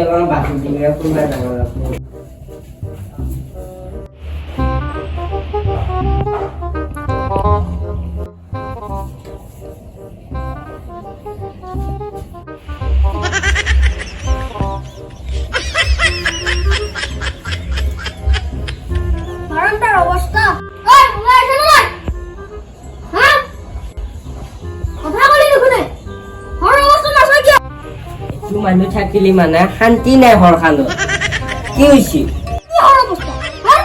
লগা বাকি দিলে কোনবা ডাঙৰ আপনি মারান্দার অবস্থা ওই মোবাইল এখানে নাই হ্যাঁ কথা বলি দেখুনে হর অবস্থা না সই কি তুই মানুহ থাকিলি মানে শান্তি নাই ঘৰখানত কি হৈছে কি হৰ অবস্থা হ্যাঁ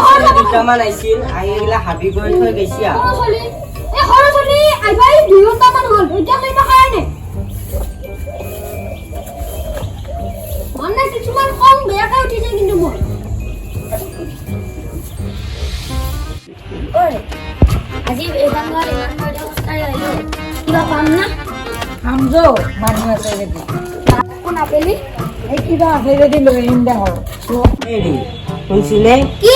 হৰ দুটামান আহিছিল আহি এইগিলা হাবি কৰি থৈ গৈছি চলি এ হর চলি আইবাই 2 ঘন্টা মান হল এটা কই না খায় নে মানে কিছুমান কম বেয়াকৈ উঠিছে কিন্তু মোৰ ওই আজি এবাৰ মই ইমান বড় অৱস্থাৰে আহিলো কিবা পাম না আমজো মানুহ আছে যদি কোন আপেলি এই কিবা আছে যদি লৈ আহিম দে ঘৰ হেৰি শুনছিলে কি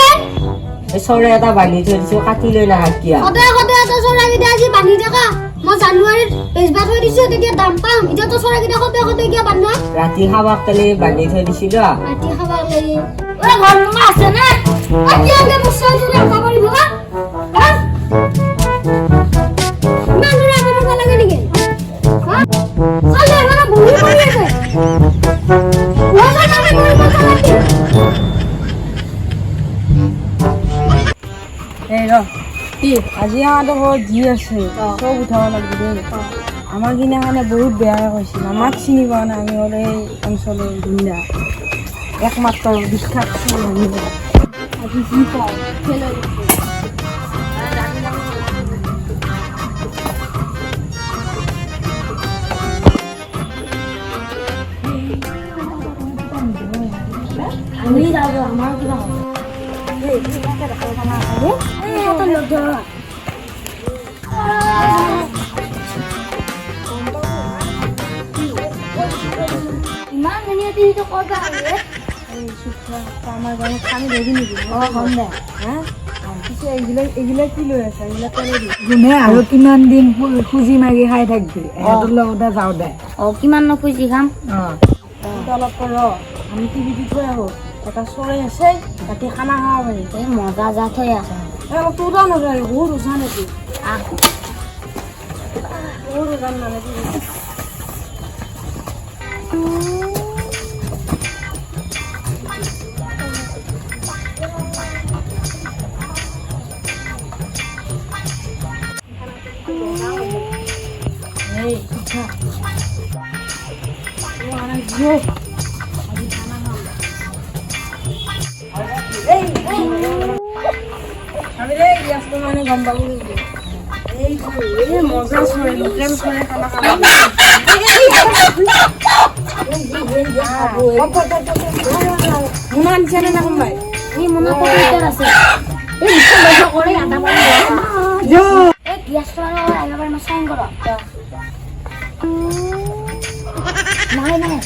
এই চৰাই এটা বান্ধি থৈ দিছো কাটি লৈ নাহা কিয়া কতে এটা চৰাইকেইটা আজি বান্ধি থাকা মই জানুৱাৰীত বেচবা থৈ দিছো তেতিয়া দাম পাম এতিয়া তো চৰাইকেইটা কতে কিয় বান্ধা ৰাতি খাবাক কালি বান্ধি থৈ দিছিলো ৰাতি খাবা লাগি ওই ঘৰ নুমা আছে নে আজি আগে বছৰ জুৰে খাব পাৰিব না ইমান জুৰে খাব লাগে নেকি হা চালে মানে বহি পৰি আছে ওলা নামে কৰি কথা পাতি এই ৰ কি আজি আমাৰতো ঘৰত যি আছে চব উঠাব লাগিব দেই আমাৰ কিনাখনে বহুত বেয়া কৈছিল আমাক চিনি পোৱা নাই আমি হ'লে এই অঞ্চলৰ ধুনীয়া একমাত্ৰ বিখ্যাত আজি যি পাওঁ খেলে আমি যাব আমাৰ কিবা হ'ব ইমান ধুনীয়া তিনিটো ক'ত আহিলে আমাৰ গাঁৱত পানী ধৰি নেকি গম দে হা পিছে এইবিলাক কি লৈ আছে এইবিলাক যোনে আৰু কিমান দিন খুজি মাৰি খাই থাকবি এহঁতৰ লগতে যাওঁ দে কিমান নুখুজি খাম অলপ ৰ আমি টিভিটো থৈ আহোঁ এটা চৰাই আছে তাতে খানা খাব পাৰি এই মজা যা থৈ আছে অলপ তোৰা নাযায় বহুত উজা নেকি বহুত উজান মানে এই উঠা আমি রে ইয়াসটো মানে গম পাবো এই মজা চৰে লোকেল চৰে খানা খাব মুনা নিচানে না কোনবাই এই মনত পকেটত আছে এই বন্ধ কৰে আটা বন্ধ যো এই গ্যাসটো আইবাৰ মই চাইন কৰ নাই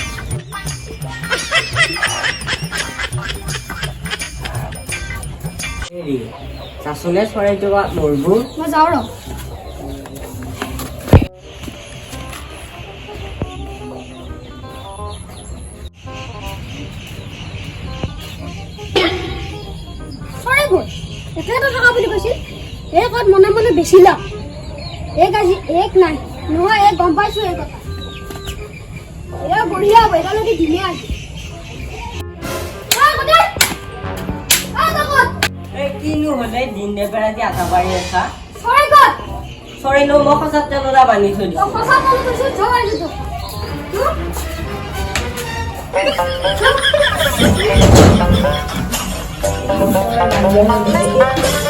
হেৰি চাচোনে চৰাইটো মৰব মই যাওঁ ৰ চৰাইবোৰ এটাইতো থকা বুলি কৈছিল এই ক'ত মনে মনে বেচিলা এক আজি এক নাই নহয় এক গম পাইছো এই কথা এয়া বঢ়িয়া হ'ব এটালৈকে ধুনীয়া আছে কিনো হলে দিন নেপেৰা দি আটা পাৰি আছা চৰাই ক'ত চৰাই নো মই সঁচাত তেলৰা বান্ধি থৈ দিছো সঁচা ক'ত কৈছো চৰাই দিছো চৰাই